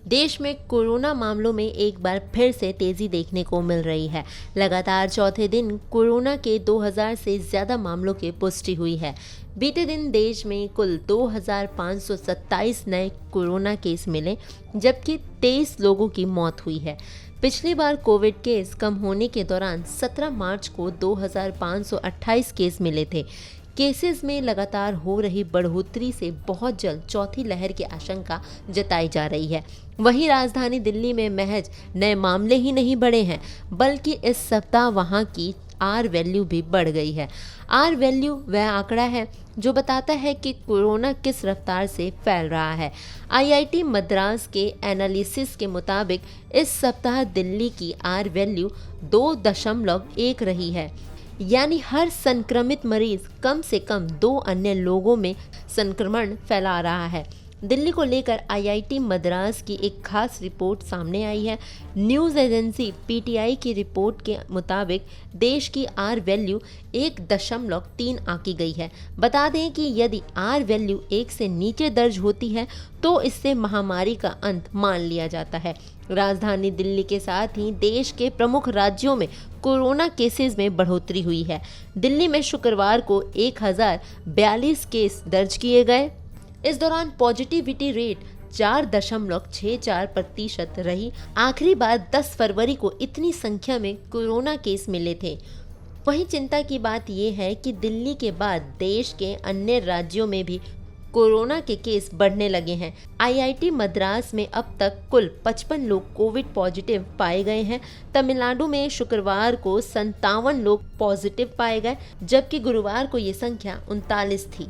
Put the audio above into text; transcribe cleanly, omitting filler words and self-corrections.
देश में कोरोना मामलों में एक बार फिर से तेजी देखने को मिल रही है। लगातार चौथे दिन कोरोना के 2000 से ज्यादा मामलों की पुष्टि हुई है। बीते दिन देश में कुल 2527 नए कोरोना केस मिले, जबकि 23 लोगों की मौत हुई है। पिछली बार कोविड केस कम होने के दौरान 17 मार्च को 2528 केस मिले थे। केसेस में लगातार हो रही बढ़ोतरी से बहुत जल्द चौथी लहर की आशंका जताई जा रही है। वहीं राजधानी दिल्ली में महज नए मामले ही नहीं बढ़े हैं, बल्कि इस सप्ताह वहां की आर वैल्यू भी बढ़ गई है। आर वैल्यू वह आंकड़ा है जो बताता है कि कोरोना किस रफ्तार से फैल रहा है। आईआईटी मद्रास के एनालिसिस के मुताबिक इस सप्ताह दिल्ली की आर वैल्यू 2.1 रही है, यानी हर संक्रमित मरीज कम से कम 2 अन्य लोगों में संक्रमण फैला रहा है। दिल्ली को लेकर आईआईटी मद्रास की एक खास रिपोर्ट सामने आई है। न्यूज़ एजेंसी पीटीआई की रिपोर्ट के मुताबिक देश की आर वैल्यू 1.3 आंकी गई है। बता दें कि यदि आर वैल्यू 1 से नीचे दर्ज होती है तो इससे महामारी का अंत मान लिया जाता है। राजधानी दिल्ली के साथ ही देश के प्रमुख राज्यों में कोरोना केसेस में बढ़ोतरी हुई है। दिल्ली में शुक्रवार को 1042 केस दर्ज किए गए। इस दौरान पॉजिटिविटी रेट 4.64% रही। आखिरी बार 10 फरवरी को इतनी संख्या में कोरोना केस मिले थे। वहीं चिंता की बात यह है कि दिल्ली के बाद देश के अन्य राज्यों में भी कोरोना के केस बढ़ने लगे हैं। आईआईटी मद्रास में अब तक कुल 55 लोग कोविड पॉजिटिव पाए गए हैं। तमिलनाडु में शुक्रवार को 57 लोग पॉजिटिव पाए गए, जबकि गुरुवार को ये संख्या 39 थी।